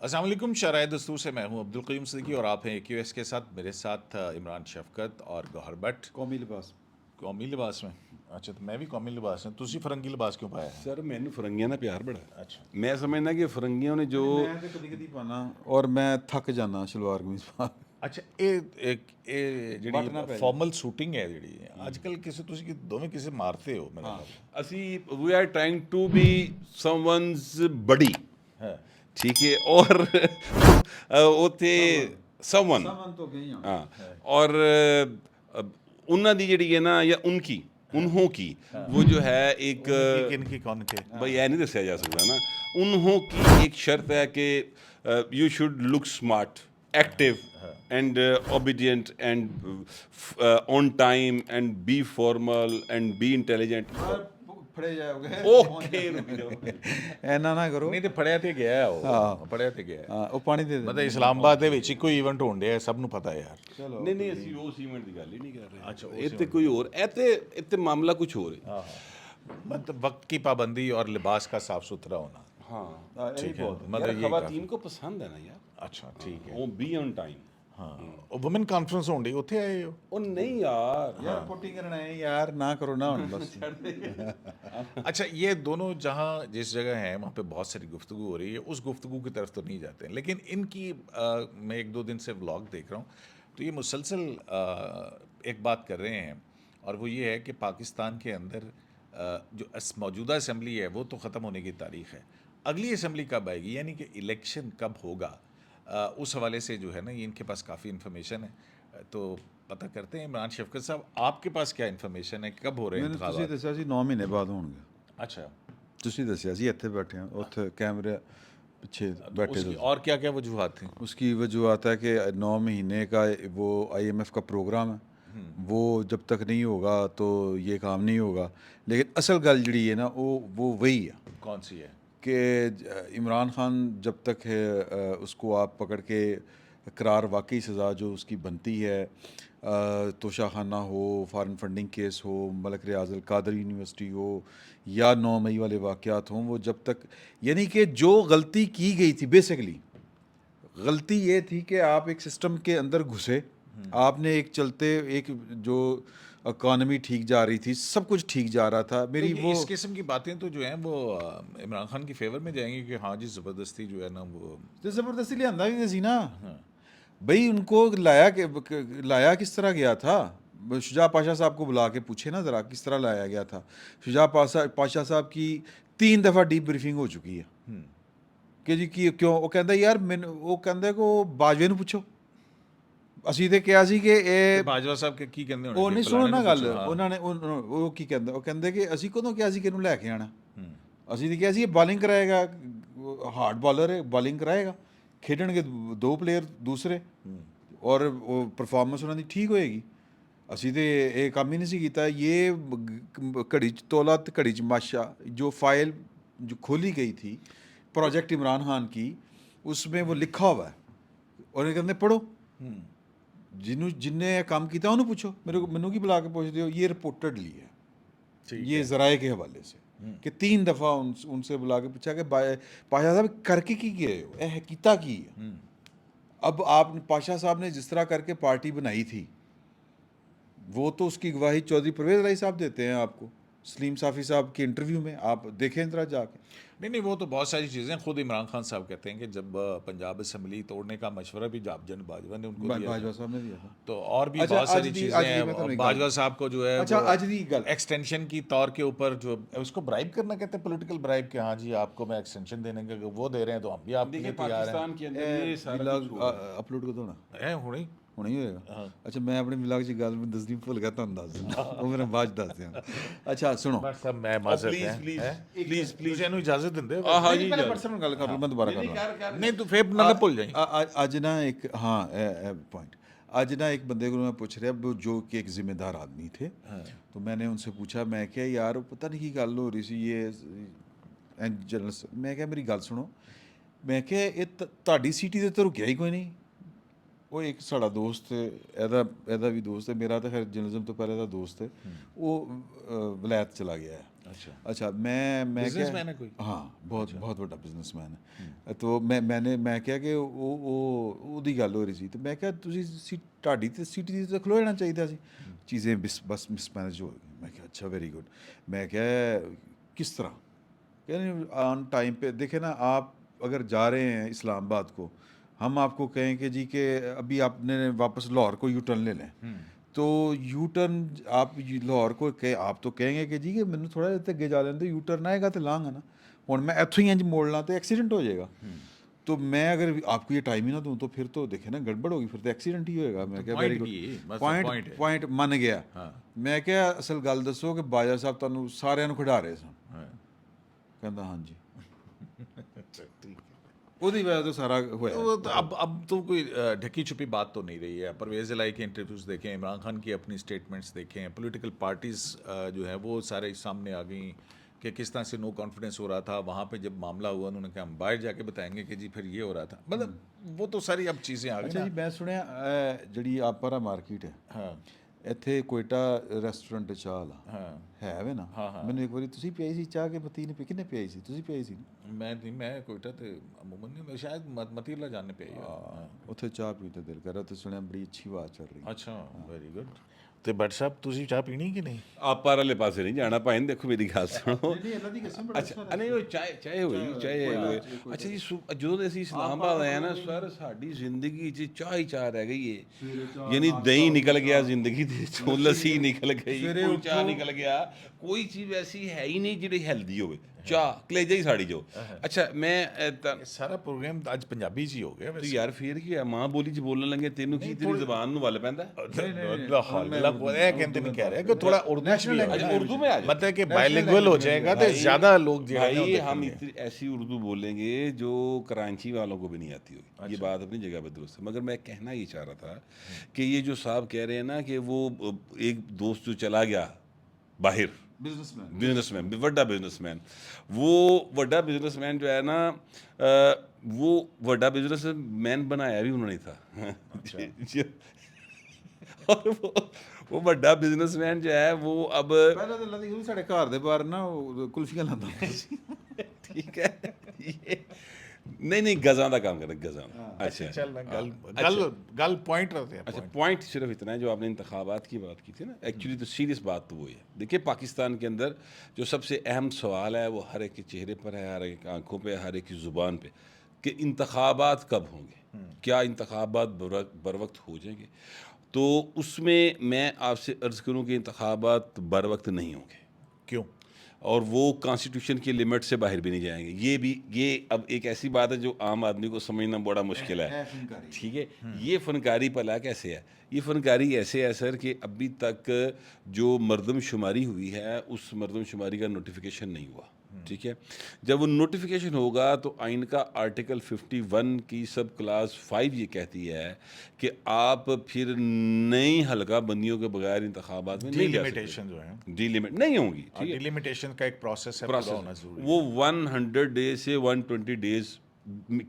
अस्सलाम वालेकुम। शराय दस्तूर से मैं हूं अब्दुल करीम सिद्दीकी और आप हैं AQS के साथ। मेरे साथ इमरान शफकत और गौहर भट्ट। कौमी लिबास कौमी लिबास में? अच्छा, तो मैं भी कौमी लिबास में। तुसी फरंगी लिबास क्यों पाया है? सर मैनू फरंगियां दा प्यार बड़ा है। अच्छा, मैं समझना कि फरंगियों ने जो मैं तो कदी कदी पाना और मैं थक जाना शलवार कमीज पा अच्छा ਇਹ ਵੱਟ ਨਾ ਜਿਹੜੀ ਪੈ ਜਾਏ। ਫਾਰਮਲ ਸ਼ੂਟਿੰਗ ਹੈ ਜਿਹੜੀ ਅੱਜ ਕੱਲ ਕਿਸੇ ਤੁਸੀਂ ਦੋਵੇਂ ਕਿਸੇ ਮਾਰਤੇ ਹੋ ਮੇਰੇ ਨਾਲ। ਅਸੀਂ we are trying to be someone's buddy ਹੈ ठीक है और ਉੱਥੇ समवन सामान तो गई हूं हाँ और उन्ना दी ਜਿਹੜੀ ਹੈ ਨਾ या उनकी उन्हों की वो जो है एक इनकी कौन के? भाई यह नहीं दसिया जा सकता ना। उन्हों की एक शर्त है कि you should look smart active and obedient and on time and be formal and be intelligent. फड़े जाओगे ओके रुक जाओ ऐना ना करो ਨਹੀਂ ਤੇ ਫੜਿਆ ਤੇ ਗਿਆ ਉਹ, ਫੜਿਆ ਤੇ ਗਿਆ। हाँ वो पानी दे दे ਮਤਲਬ ਇਸਲਾਮਾਬਾਦ ਦੇ ਵਿੱਚ ਇੱਕੋ ਇਵੈਂਟ ਹੋਣ ਡਿਆ, ਸਭ ਨੂੰ ਪਤਾ ਯਾਰ। चलो नहीं नहीं ਅਸੀਂ ਉਹ ਸੀਮੈਂਟ ਦੀ ਗੱਲ ਹੀ ਨਹੀਂ ਕਰ ਰਹੇ। ਅੱਛਾ, ਇਹ ਤੇ ਕੋਈ ਹੋਰ ਇਹ ਤੇ ਮਾਮਲਾ ਕੁਝ ਹੋਰ ਹੈ। मतलब वक्त की पाबंदी और लिबास का साफ सुथरा होना। हाँ ठीक है, यार मतलब ये खवातीन को पसंद है ना यार। अच्छा ठीक है। वो बी ऑन टाइम। हाँ, और वुमेन कॉन्फ्रेंस होने उत्थे आए हो? ਉਹ ਨਹੀਂ यार यार पोटी करना है यार ना करो ना हुन बस अच्छा, ये दोनों जहाँ जिस जगह हैं वहाँ पे बहुत सारी गुफ्तगू हो रही है, उस गुफ्तगू की तरफ तो नहीं जाते हैं, लेकिन इनकी मैं एक दो दिन से व्लॉग देख रहा हूँ तो ये मुसलसल एक बात कर रहे हैं, और वो ये है कि पाकिस्तान के अंदर जो मौजूदा असम्बली है वो तो ख़त्म होने की तारीख़ है, अगली असम्बली कब आएगी, यानी कि इलेक्शन कब होगा, उस हवाले से जो है ना ये इनके पास काफ़ी इन्फॉर्मेशन है। तो पता करते हैं। इमरान शफकत साहब, आपके पास क्या इन्फॉर्मेशन है, कब हो रहे हैं मैंने तुसी इंतखाबात? दस्या सी 9 महीने बाद होणगे अच्छा, ਤੁਸੀਂ ਦੱਸਿਆ ਸੀ ਇੱਥੇ ਬੈਠੇ ਹਾਂ ਉੱਥੇ ਕੈਮਰੇ ਪਿੱਛੇ बैठे उसकी थे और क्या क्या वजूहत थी? उसकी वजूहत है कि 9 महीने का वो IMF का प्रोग्राम है, वो जब तक नहीं होगा तो ये काम नहीं होगा। लेकिन असल गल जड़ी है ना वो वही है कौन सी है? कि इमरान खान जब तक है उसको आप पकड़ के करार वाकई सज़ा जो उसकी बनती है, तोशाखाना हो, फॉरेन फंडिंग केस हो, मलक रियाज अल कादर यूनिवर्सिटी हो या 9 मई वाले वाक़यात हों, वो जब तक यानी कि जो गलती की गई थी बेसिकली गलती ये थी कि आप एक सिस्टम के अंदर घुसे, आपने एक चलते एक जो इकॉनमी ठीक जा रही थी, सब कुछ ठीक जा रहा था। मेरी तो वो इस किस्म की बातें तो जो हैं वो इमरान खान की फेवर में जाएंगी कि हाँ जी ज़बरदस्ती जो है ना वो। तो ज़बरदस्ती लियांदा भी सी ना भाई, उनको लाया किस तरह गया था? शुजा पाशा साहब को बुला के पूछे ना ज़रा किस तरह लाया गया था। शुजा पाशा साहब की 3 दफ़ा डीप ब्रीफिंग हो चुकी है कि जी की क्यों वो कहता यार मैंने वो कहता कि बाजवे ਨੂੰ ਪੁੱਛੋ। ਅਸੀਂ ਤੇ ਕਿਹਾ ਸੀ ਕਿ ਇਹ बाजवा साहब के की कहते ਉਹ ਨਹੀਂ ਸੁਣੋ ਨਾ ਗੱਲ, हाँ। ਉਹਨਾਂ ਨੇ ਉਹ ਕੀ ਕਹਿੰਦੇ, ਉਹ ਕਹਿੰਦੇ ਕਿ ਅਸੀਂ ਕਦੋਂ ਕਿਹਾ ਸੀ ਕਿ ਇਹਨੂੰ ਲੈ ਕੇ ਆਣਾ। ਅਸੀਂ ਤੇ ਕਿਹਾ ਸੀ ਇਹ ਬੋਲਿੰਗ ਕਰਾਏਗਾ, ਹਾਰਡ ਬੋਲਰ ਹੈ, ਬੋਲਿੰਗ ਕਰਾਏਗਾ, ਖੇਡਣਗੇ 2 ਪਲੇਅਰ ਦੂਸਰੇ ਔਰ ਉਹ ਪਰਫਾਰਮੈਂਸ ਉਹਨਾਂ ਦੀ ਠੀਕ ਹੋਏਗੀ। ਅਸੀਂ ਤੇ ਇਹ ਕੰਮ ਹੀ ਨਹੀਂ ਸੀ ਕੀਤਾ। ਇਹ ਘੜੀ 'ਚ ਤੋਲਾ ਤੇ ਘੜੀ 'ਚ माशा जो फाइल जो खोली गई थी प्रोजेक्ट इमरान खान की, उसमें वो लिखा हुआ है और ये कहते पढ़ो, जिन्हों जिन्हें ये काम किया उन्होंने पूछो। मैनू की बुला के पूछते हो, ये रिपोर्टेडली है, ये ज़राए के हवाले से कि 3 दफ़ा उनसे बुला के पूछा कि पाशा साहब करके की गए हो, यह किता की है। अब आप पाशा साहब ने जिस तरह करके पार्टी बनाई थी वो तो उसकी गवाही चौधरी परवेज़ राही साहब देते हैं आपको, सलीम साफ़ी साहब के इंटरव्यू में आप देखें जरा जाके। नहीं, वो तो बहुत सारी चीज़ें खुद इमरान खान साहब कहते हैं कि जब पंजाब असम्बली तोड़ने का मशवरा भी जन बाजवा ने उनको दिया बाजवा था। साहब ने दिया था। तो और भी अच्छा, बहुत सारी आज दी चीज़ें मैं तो हैं। नहीं बाजवा गल। साहब को जो है अच्छा, वो आज दी गल एक्सटेंशन की तौर के ऊपर जो उसको ब्राइब करना कहते हैं, पॉलिटिकल ब्राइब के हाँ जी आपको मैं एक्सटेंशन देने का वो दे रहे हैं तो हम भी आपके देखिए लिए तैयार हैं। पाकिस्तान के अंदर ये सारा व्लॉग कुछ हो रहा है। अपलोड कदों होना है हुणे होना ही होएगा। अच्छा, मैं अपने व्लॉग च गल मैं दसनी भुल गया, तुहानू दस दिंदा, वो मेरे बाद च दस दियां। अच्छा सुनो, बस सब मैं माजरत please, है please, हैं? please, ਤੁਸੀਂ ਇਹਨੂੰ ਇਜਾਜ਼ਤ ਦਿੰਦੇ ਹੋ? हाँ जी पहले पर्सनल गल कर लूं, मैं दोबारा कर रहा नहीं तो फिर ना भुल जाएं। आज ना एक हाँ पॉइंट, आज ना एक बंदे को मैं पूछ रहा वो जो कि एक जिम्मेदार आदमी थे, तो मैंने उनसे पूछा, मैं क्या यार पता नहीं की गल हो रही सी ये जनरल, मैं क्या मेरी गल सुनो, मैं क्या ये ਤੁਹਾਡੀ ਸੀਟੀ ਦੇ तो रुकिया ही कोई नहीं। ਉਹ ਇੱਕ ਸਾਡਾ ਦੋਸਤ, ਇਹਦਾ ਵੀ ਦੋਸਤ ਹੈ, ਮੇਰਾ ਤਾਂ ਖੈਰ ਜਰਨਲਿਜ਼ਮ ਤੋਂ ਪਹਿਲੇ ਦਾ ਦੋਸਤ ਹੈ, ਉਹ ਵਲਾਇਤ ਚਲਾ ਗਿਆ ਹੈ। अच्छा मैं Businessman है कोई? हाँ बहुत बहुत बड़ा बिजनेसमैन है तो मैं ਕਿਹਾ ਕਿ ਉਹ ਉਹਦੀ ਗੱਲ ਹੋ ਰਹੀ ਸੀ ਤੇ ਮੈਂ ਕਿਹਾ ਤੁਸੀਂ ਤੁਹਾਡੀ ਤੇ ਸਿਟੀ ਦੀ ਤਾਂ ਖਲੋ ਜਾਣਾ ਚਾਹੀਦਾ ਸੀ ਚੀज़ें बस मिसमैनेज हो गई मैं किया अच्छा वेरी गुड मैं क्या किस तरह कहने ऑन टाइम पे देखे ना आप अगर जा रहे हैं इस्लामाबाद को हम आपको कहें कि जी के अभी आपने वापस लाहौर को यू टर्न ले लें तो यू टर्न आप लाहौर को आप तो कहेंगे कि जी कि मैंने थोड़ा जिहा अगे जा लें तो यू टर्न आएगा तो लांगा ना हुण मैं इत्थों ही इंज मोड़ ला तो एक्सीडेंट हो जाएगा तो मैं अगर आपको ये टाइम ही ना दूं तो फिर तो देखे ना गड़बड़ होगी फिर तो एक्सीडेंट ही होएगा मैं क्या वेरी गुड पॉइंट मन गया मैं क्या असल गल दसो कि बाजा साहब तुहानू सारिਆਂ ਨੂੰ ਖਿਡਾ ਰਹੇ ਸਨ ਕਹਿੰਦਾ ਹਾਂਜੀ ਉਹਦੀ वजह तो सारा होया वो तो अब तो कोई ढकी छुपी बात तो नहीं रही है। परवेज़ इलाही के इंटरव्यूज़ देखें, इमरान खान की अपनी स्टेटमेंट्स देखें, पॉलिटिकल पार्टीज़ जो है वो सारे सामने आ गई कि किस तरह से नो कॉन्फिडेंस हो रहा था। वहाँ पे जब मामला हुआ उन्होंने कहा हम बाहर जाके बताएंगे कि जी फिर ये हो रहा था। मतलब वो तो सारी अब चीज़ें आ अच्छा गई जी मैं सुनिया ਜਿਹੜੀ ਆਪਾਰਾ ਮਾਰਕੀਟ ਹੈ हाँ ਇੱਥੇ ਕੋਇਟਾ ਰੈਸਟੋਰੈਂਟ ਚਾਹ ਵਾਲਾ ਹੈ ਵੇ ਨਾ ਮੈਨੂੰ ਇੱਕ ਵਾਰੀ ਤੁਸੀਂ ਪਿਆਈ ਸੀ ਚਾਹ ਕੇ ਪਤੀ ਨੇ ਪੀ ਕਿੰਨੇ ਪਿਆਈ ਸੀ ਤੁਸੀਂ ਪਿਆਈ ਸੀ ਨਾ मैं नहीं, मैं कोयटा तो अमूमन नहीं, मैं शायद मतीला जाने पे आई है। ਉੱਥੇ ਚਾਹ ਪੀ ਤੇ ਦਿਲ ਕਰ ਰਿਹਾ ਤੇ ਸੁਣਿਆ ਬੜੀ ਅੱਛੀ ਬਾਤ ਚੱਲ ਰਹੀ अच्छा वेरी गुड। तो भट्ट साहब तुसी चाह पीनी कि नहीं? ਆਪਾਂ ਵਾਲੇ ਪਾਸੇ ਨਹੀਂ ਜਾਣਾ ਭਾਈ ਦੇਖੋ ਮੇਰੀ ਗੱਲ ਸੁਣੋ ਨਹੀਂ ਇਹਨਾਂ ਦੀ ਕਿਸਮ ਬੜਾ ਅੱਛਾ ਨਹੀਂ ਉਹ ਚਾਹੇ ਹੋਈ ਅੱਛਾ ਜੀ ਜਦੋਂ ਦੇ ਅਸੀਂ ਇਸਲਾਮਾਬਾਦ ਆਏ ਨਾ ਸਰ ਸਾਡੀ ਜ਼ਿੰਦਗੀ 'ਚ ਚਾਹ ਹੀ ਚਾਹ ਰਹਿ ਗਈ ਏ ਯਾਨੀ ਦਹੀਂ ਨਿਕਲ ਗਿਆ ਜ਼ਿੰਦਗੀ ਦੇ ਵਿੱਚੋਂ ਲੱਸੀ ਨਿਕਲ ਗਈ ਕੋਈ ਚਾਹ ਨਿਕਲ ਗਿਆ ਕੋਈ ਚੀਜ਼ ਐਸੀ ਹੈ ਹੀ ਨਹੀਂ ਜਿਹੜੀ ਹੈਲਦੀ ਹੋਵੇ ਚਾਹ ਕਲੇਜਾ ਹੀ ਸਾੜੀ ਜੋ ਅੱਛਾ ਮੈਂ ये सारा प्रोग्राम आज पंजाबी जी हो गया ਤੂੰ ਯਾਰ ਫੇਰ ਕੀ ਆ ਮਾਂ ਬੋਲੀ 'ਚ ਬੋਲਣ ਲੱਗੇ ਤੈਨੂੰ ਕੀ ਤੇਰੀ ਜ਼ਬਾਨ ਨੂੰ ਵੱਲ ਪੈਂਦਾ कहते नहीं कह रहे कि थोड़ा उर्दू भी हो अच्छा उर्दू में आ जाए मतलब कि बाइलिंगुअल हो जाएगा तो ज्यादा लोग जो है ना भाई वो हम देखेंगे। इतनी ऐसी उर्दू बोलेंगे जो कराची वालों को भी नहीं आती होगी ये बात अपनी जगह पे दुरुस्त है मगर मैं कहना ये चाह रहा था कि ये जो साहब कह रहे हैं ना कि वो एक दोस्त जो चला गया बाहर बिजनेसमैन बड़ा बिजनेसमैन वो बड़ा बिजनेसमैन जो है ना वो बड़ा बिजनेसमैन बनाया भी उन्होंने था और वो बड़ा बिजनेसमैन जो है वो अब ਪਹਿਲਾਂ ਤਾਂ ਲੱਦੀ ਉਹ ਸਾਡੇ ਘਰ ਦੇ ਬਾਹਰ ਨਾ ਕੁਲਫੀਆਂ ਲਾਉਂਦਾ ਸੀ ठीक है ये नहीं गज़ां का काम कर गज़ां अच्छा चल ना गल पॉइंट रहते हैं अच्छा पॉइंट सिर्फ इतना है जो आपने इंतखाबात की बात की थी ना एक्चुअली तो सीरियस बात तो वो है देखिए पाकिस्तान के अंदर जो सबसे अहम सवाल है वो हर एक के चेहरे पर है हर एक आंखों पे हर एक की ज़ुबान पे कि इंतखाबात कब होंगे क्या इंतखाबात बर वक्त हो जाएंगे तो उसमें मैं आपसे अर्ज़ करूँ कि इंतखाबात बर वक्त नहीं होंगे क्यों और वो कॉन्स्टिट्यूशन की लिमिट से बाहर भी नहीं जाएंगे ये अब एक ऐसी बात है जो आम आदमी को समझना बड़ा मुश्किल है ठीक है ये फनकारी भला कैसे है ये फनकारी ऐसे है सर कि अभी तक जो मरदमशुमारी हुई है उस मरदमशुमारी का नोटिफिकेशन नहीं हुआ ठीक है जब वो नोटिफिकेशन होगा तो आइन का आर्टिकल 51 की सब क्लास 5 ये कहती है कि आप फिर नई हल्का बंदियों के बगैर इंतखाबात में नहीं जा सकते डिलिमिटेशन जो है डिलिमिट नहीं होंगी ठीक है डिलिमिटेशन का एक प्रोसेस है पूरा होना जरूरी वो 100 डेज से 120 डेज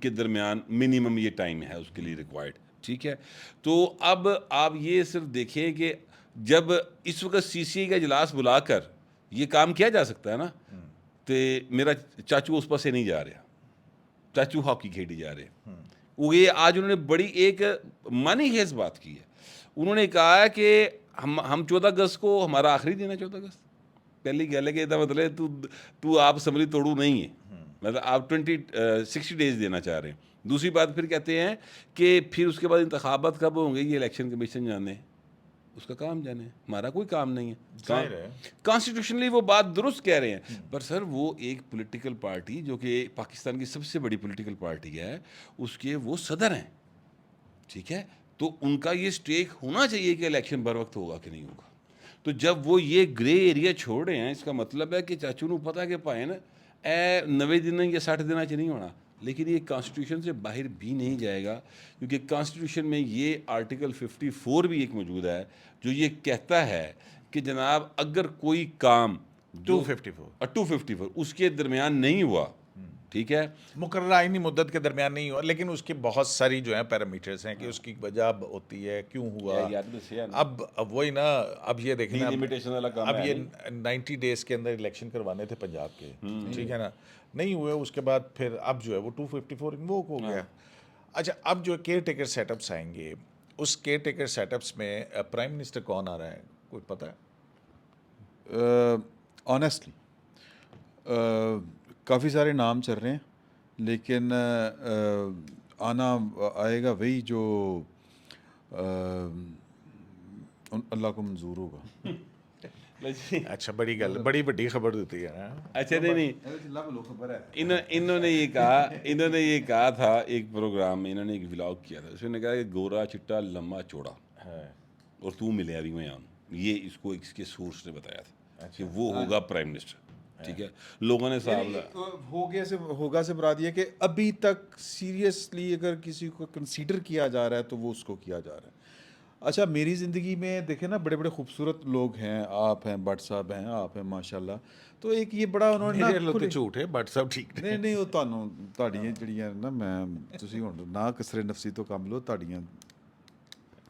के दरमियान मिनिमम ये टाइम है उसके लिए रिक्वायर्ड ठीक है तो अब आप ये सिर्फ देखें कि जब इस वक्त CCI का इजलास बुलाकर ये काम किया जा सकता है ना तो मेरा चाचू उस पासे नहीं जा रहा चाचू हॉकी खेली जा रहे वो ये आज उन्होंने बड़ी एक मानी खेज बात की है उन्होंने कहा है कि हम 14 अगस्त को हमारा आखिरी दिन है 14 अगस्त पहली गल है कि इसका मतलब तू आप असम्बली तोड़ू नहीं है मतलब आप 60 डेज देना चाह रहे हैं दूसरी बात फिर कहते हैं कि फिर उसके बाद इंतखाबात कब होंगे ये इलेक्शन कमीशन जाने उसका काम जाने हमारा कोई काम नहीं है कॉन्स्टिट्यूशनली वो बात दुरुस्त कह रहे हैं पर सर वो एक पॉलिटिकल पार्टी जो कि पाकिस्तान की सबसे बड़ी पॉलिटिकल पार्टी है उसके वो सदर हैं ठीक है तो उनका ये स्टेक होना चाहिए कि इलेक्शन बर वक्त होगा कि नहीं होगा तो जब वो ये ग्रे एरिया छोड़ रहे हैं इसका मतलब है कि चाचू को पता कि भाई ना 90 दिन या 60 दिन च नहीं होना लेकिन ये कॉन्स्टिट्यूशन से बाहर भी नहीं जाएगा क्योंकि कॉन्स्टिट्यूशन में ये आर्टिकल 54 भी एक मौजूद है जो ये कहता है कि जनाब अगर कोई काम 254 उसके दरमियान नहीं हुआ ठीक है। मुकर्रर आईनी मुद्दत के दरमियान नहीं हुआ, लेकिन उसकी बहुत सारी जो है पैरामीटर्स हैं कि उसकी वजह अब होती है, क्यों हुआ। यार तो सही है ना। अब वही ना, अब ये देखें ना, Delimitation वाला काम अब है ये नहीं। 90 डेज के अंदर इलेक्शन करवाने थे पंजाब के, ठीक है ना, नहीं हुए। उसके बाद फिर अब जो है वो 254 इन्वोक हो गया। अच्छा, अब जो केयर टेकर सेटअप्स आएंगे, उस केयर टेकर सेटअप्स में प्राइम मिनिस्टर कौन आ रहा है, कोई पता है? ऑनेस्टली काफ़ी सारे नाम चल रहे हैं, लेकिन आना आएगा वही जो अल्लाह को मंजूर होगा। अच्छा, बड़ी गल, बड़ी बड़ी खबर देती है ना। अच्छा नहीं, खबर है। इन्होंने ये कहा था एक प्रोग्राम में, इन्होंने एक व्लॉग किया था, उसने कहा कि गोरा चिट्टा लम्बा चौड़ा है। और तू मिले अभी मैं आऊँ, ये इसको इसके सोर्स ने बताया था कि वो होगा प्राइम मिनिस्टर। ठीक है, लोगों ने साहब हो गया से होगा से बता दिया कि अभी तक सीरियसली अगर किसी को कंसीडर किया जा रहा है तो वो उसको किया जा रहा है। अच्छा, मेरी ज़िंदगी में देखें ना, बड़े बड़े खूबसूरत लोग हैं, आप हैं, भट्ट साहब हैं, आप हैं माशाल्लाह। तो एक ये बड़ा उन्होंने मेरे लोग तो झूठ है, बट सब ठीक ने। नहीं ਉਹ ਤੁਹਾਨੂੰ ਤੁਹਾਡੀਆਂ ਜਿਹੜੀਆਂ ਨਾ, ਮੈਂ ਤੁਸੀਂ ਹੁਣ ਨਾ ਕਸਰੇ ਨਫਸੀ ਤੋਂ ਕੰਮ ਲਓ, ਤੁਹਾਡੀਆਂ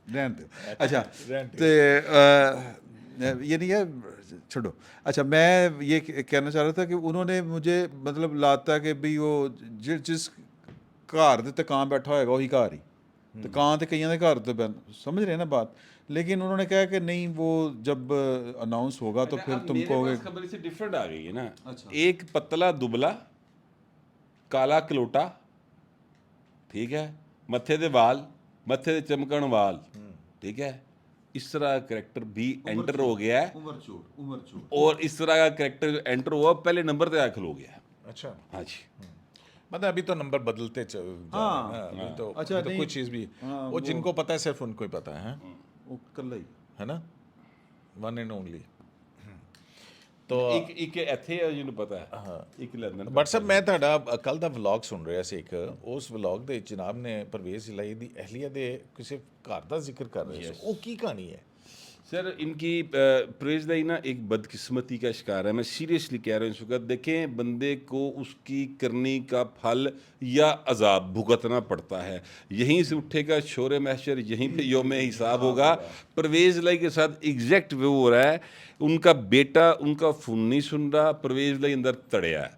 रहन दो। अच्छा, तो ये नहीं है, छोड़ो। अच्छा, मैं ये कहना चाह रहा था कि उन्होंने मुझे मतलब लाता कि भी वो जिस घर दे ਕਾਂ बैठा होएगा वही घर ही, तो ਕਾਂ तो कईयों के घर तो समझ रहे हैं ना बात। लेकिन उन्होंने कहा कि नहीं, वो जब अनाउंस होगा तो फिर तुम कहोगे। खबर इससे डिफरेंट आ गई है ना। अच्छा। एक पतला दुबला काला कलोटा, ठीक है, मत्थे दे वाल, मत्थे दे चमकण वाल, ठीक है, इस तरह का करेक्टर भी एंटर हो गया है। उम्र चोट और इस तरह का करेक्टर एंटर हुआ, पहले नंबर पे आके खलो गया है। अच्छा, हाँ जी। मतलब अभी तो नंबर बदलते जा रहे हैं ना, अभी तो अच्छा, अभी तो नहीं, कुछ चीज़ भी वो जिनको पता है सिर्फ उनको ही पता है, वो कल ही है ना, वन एंड ओनली। तो एक ਇੱਥੇ ਹੈ ਜਿਹਨੂੰ ਪਤਾ ਹੈ, ਇੱਕ ਲੰਡਨ। ਬਟ ਸਰ, ਮੈਂ ਤੁਹਾਡਾ ਕੱਲ ਦਾ ਵਲੌਗ ਸੁਣ ਰਿਹਾ ਸੀ ਇੱਕ, ਉਸ ਵਲੌਗ ਦੇ ਵਿੱਚ ਜਨਾਬ ਨੇ ਪਰਵੇਜ਼ ਇਲਾਹੀ ਦੀ ਅਹਿਲੀਆ ਦੇ ਕਿਸੇ ਘਰ ਦਾ ਜ਼ਿਕਰ ਕਰ ਰਹੇ ਸੀ, ਉਹ ਕੀ ਕਹਾਣੀ ਹੈ? सर, इनकी परवेज़ लाई ना एक बदकिस्मती का शिकार है। मैं सीरियसली कह रहा हूँ इस वक्त। देखें, बंदे को उसकी करनी का फल या अजाब भुगतना पड़ता है। यहीं से उठेगा शोर महशर, यहीं पे यौम हिसाब होगा। परवेज़ लाई के साथ एग्जैक्ट वो हो रहा है। उनका बेटा उनका फ़ोन नहीं सुन रहा, परवेज़ लाई अंदर तड़िया है।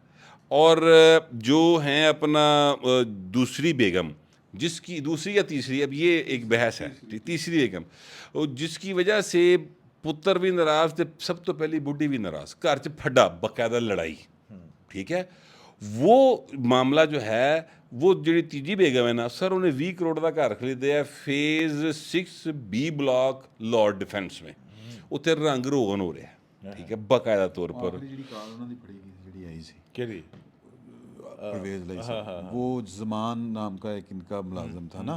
और जो हैं अपना दूसरी बेगम, जिसकी दूसरी या तीसरी, अब ये एक बहस है, तीसरी बेगम, और जिसकी वजह से पुत्र भी नाराज़ थे, सब तो पहली बुढ़ी भी नाराज़, घर च फड्डा बाकायदा लड़ाई, ठीक है। वो मामला जो है, वो जी तीजी बेगम है ना सर, उन्हें 20 करोड़ का घर खरीदे है phase 6B block Lord defence में, उत्थे रंग रोगन हो रहा है, ठीक है, बाकायदा तौर पर। ਜਿਹੜੀ ਕਾਲ ਉਹਨਾਂ ਦੀ ਫੜੀ ਗਈ ਸੀ, ਜਿਹੜੀ ਆਈ ਸੀ ਕਿਹੜੀ? परवेज लाई साहब, वो जमान नाम का एक इनका मुलाजिम था ना,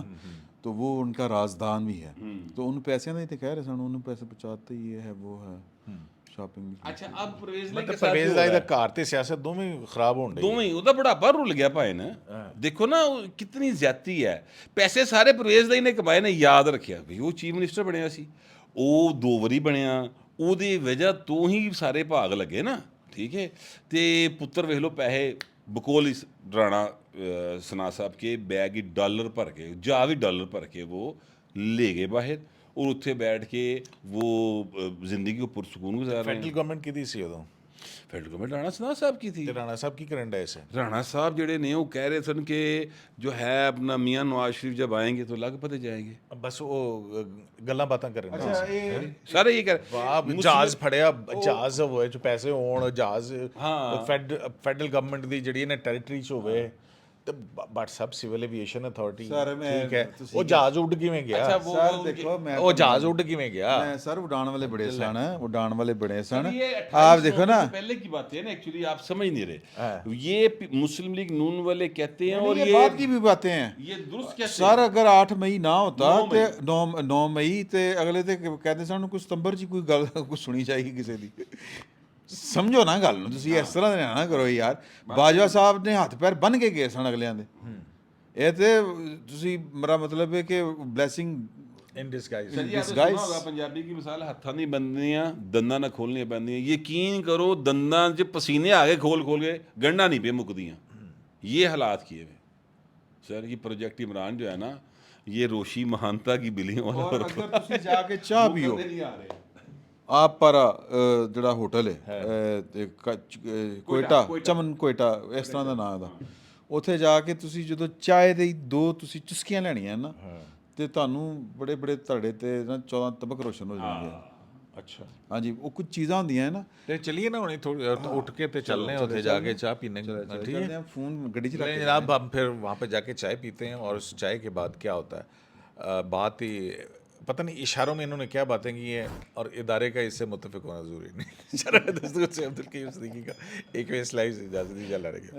तो वो उनका राजदान भी है। तो उन पैसे नहीं थे, कह रहे सन उन्होंने पैसे पहुँचाते, ये है वो है, शॉपिंग भी की। अच्छा, अब परवेज़ लाई मतलब के साथ ਪਰਵੇਜ਼ जो ਇਲਾਹੀ हो ਦਾ रहा है, ਘਰ ਤੇ ਸਿਆਸਤ ਦੋਵੇਂ ਖਰਾਬ ਹੋਣ ਡਈ। दोवें ਉਹਦਾ ਬੁਢਾਪਾ ਰੁੱਲ ਗਿਆ ਭਾਏ ਨੇ। ਦੇਖੋ ਨਾ ਉਹ ਕਿਤਨੀ ਜ਼ਿਆਦਤੀ ਹੈ। ਪੈਸੇ ਸਾਰੇ परवेज़ लाई ਨੇ ਕਮਾਏ ਨੇ। ਯਾਦ ਰੱਖਿਆ ਵੀ ਉਹ ਚੀਫ ਮਿਨਿਸਟਰ ਬਣਿਆ ਸੀ, ਉਹ 2 ਵਾਰੀ ਬਣਿਆ, ਉਹਦੀ ਵਜ੍ਹਾ ਤੋਂ ਹੀ ਸਾਰੇ ਭਾਗ ਲੱਗੇ ਨਾ, ਠੀਕ ਹੈ। ਤੇ ਪੁੱਤਰ ਵੇਖ ਲਓ, ਪੈਸੇ बकौल इस राणा सना साहब के बैग ही डॉलर भर के, जा भी डॉलर भर के वो ले गए बाहर, और उत्थे बैठ के वो जिंदगी को पुरसकून गुजार रहे ਫੈਡਰਲ हैं। ਗਵਰਨमेंट ਕਿਹਦੀ ਸੀ ਉਦੋਂ? फेडरल गवर्नमेंट राणा सना साहब की थी। ਤੇ ਰਾਣਾ ਸਾਹਿਬ ਕੀ ਕਰਨ ਡਏ ਸੀ? राणा साहब जड़े ने वो कह रहे सन कि जो है अपना मियाँ नवाज शरीफ जब आएंगे तो लग पते जाएंगे। ਬਸ ਉਹ ਗੱਲਾਂ ਬਾਤਾਂ ਕਰਨ ਡਏ ਸੀ। ये सारे ये कह ਵਾਹ, ਜਹਾਜ਼ ਫੜਿਆ, ਜਹਾਜ਼ ਹੋਏ ਚ ਪੈਸੇ ਹੋਣ, ਜਹਾਜ਼ ਹਾਂ। ਫੈਡਰਲ ਗਵਰਨਮੈਂਟ ਦੀ ਜਿਹੜੀ ਇਹਨੇ ਟੈਰੀਟਰੀ ਚ ਹੋਵੇ, ਤੇ ਬਟ ਸਭ ਸਿਵਲ ਐਵੀਏਸ਼ਨ ਅਥਾਰਟੀ, ਸਰ, ਮੈਂ ਠੀਕ ਹੈ, ਤੁਸੀਂ- ਉਹ ਜਹਾਜ਼ ਉੱਡ ਕਿਵੇਂ ਗਿਆ? अच्छा, वो सर देखो, मैं ਉਹ ਜਹਾਜ਼ ਉੱਡ ਕਿਵੇਂ ਗਿਆ? मैं सर उड़ान वाले बड़े सन, उड़ान वाले बड़े सन। ये आप देखो ना, पहले की बात है ना, एक्चुअली आप समझ नहीं रहे। ये मुस्लिम लीग नून वाले कहते हैं, और ये बात की भी बातें हैं। ये दुरुस्त कैसे? सर, अगर 8 मई ना होता 9 ਤੇ 9 ਮਈ ਤੇ ਅਗਲੇ ਤੇ ਕਹਿੰਦੇ ਸਾਨੂੰ ਕੋਈ ਸਤੰਬਰ 'ਚ ਕੋਈ ਗੱਲ ਕੋਈ ਸੁਣੀ ਜਾਏਗੀ ਕਿਸੇ ਦੀ। ਸਮਝੋ ਨਾ ਗੱਲ ਨੂੰ, ਤੁਸੀਂ ਇਸ ਤਰ੍ਹਾਂ ਦੇ ਨਾ ਕਰੋ ਯਾਰ। ਬਾਜਵਾ ਸਾਹਿਬ ਨੇ ਹੱਥ ਪੈਰ ਬੰਨ ਕੇ ਗਏ ਸਨ ਅਗਲਿਆਂ ਦੇ। ਇਹ ਤੇ ਤੁਸੀਂ, ਮੇਰਾ ਮਤਲਬ ਹੈ ਕਿ ਬਲੇਸਿੰਗ ਇਨ ਡਿਸਗਾਈਜ਼। सर, ये आपने guys- सुना होगा पंजाबी की मिसाल, हत्था नहीं बनदियां, दंदा ना खोलनियां पैंदियां। यकीन करो, दंदां 'ਚ पसीने आ गए खोल खोल के, गंढा नहीं पे मुकदियां। ये हालात किए हुए सर। ये प्रोजेक्ट इमरान जो है ना, ये रोशी महानता की बिलियों वाला और अगर ਤੁਸੀਂ ਜਾ ਕੇ ਚਾਹ ਪੀਓ ਆਪ ਪਰ ਜਿਹੜਾ ਹੋਟਲ ਹੈ ਕੋਇਟਾ ਚਮਨ ਕੋਇਟਾ ਇਸ ਤਰ੍ਹਾਂ ਦਾ ਨਾਮ ਦਾ, ਉੱਥੇ ਜਾ ਕੇ ਤੁਸੀਂ ਜਦੋਂ ਚਾਹ ਦੇ 2 ਤੁਸੀਂ ਚੁਸਕੀਆਂ ਲੈਣੀਆਂ ਨਾ, ਤੇ ਤੁਹਾਨੂੰ ਬੜੇ ਬੜੇ ਤੁਹਾਡੇ ਤੇ ਨਾ 14 ਤਬਕ ਰੋਸ਼ਨ ਹੋ ਜਾਣਗੇ। अच्छा ਹਾਂਜੀ, ਉਹ ਕੁਝ ਚੀਜ਼ਾਂ ਹੁੰਦੀਆਂ ਨਾ। तो चलिए ना उन्हें थोड़ी उठ के तो चलने होते जाके चाय पीने ठीक है ਫੋਨ ਗੱਡੀ 'ਚ ਰੱਖ नहीं जनाब, हम फिर वहाँ पे जाके चाय पीते हैं और उस चाय के बाद क्या होता है बात ही पता नहीं इशारों में इन्होंने क्या बातें की हैं और इदारे का इससे मुत्तफिक होना ज़रूरी नहीं। शरह दस्तूर से अब्दुल करीम सिद्दीकी का एक स्लाइस इजाज़त दी जा रही है।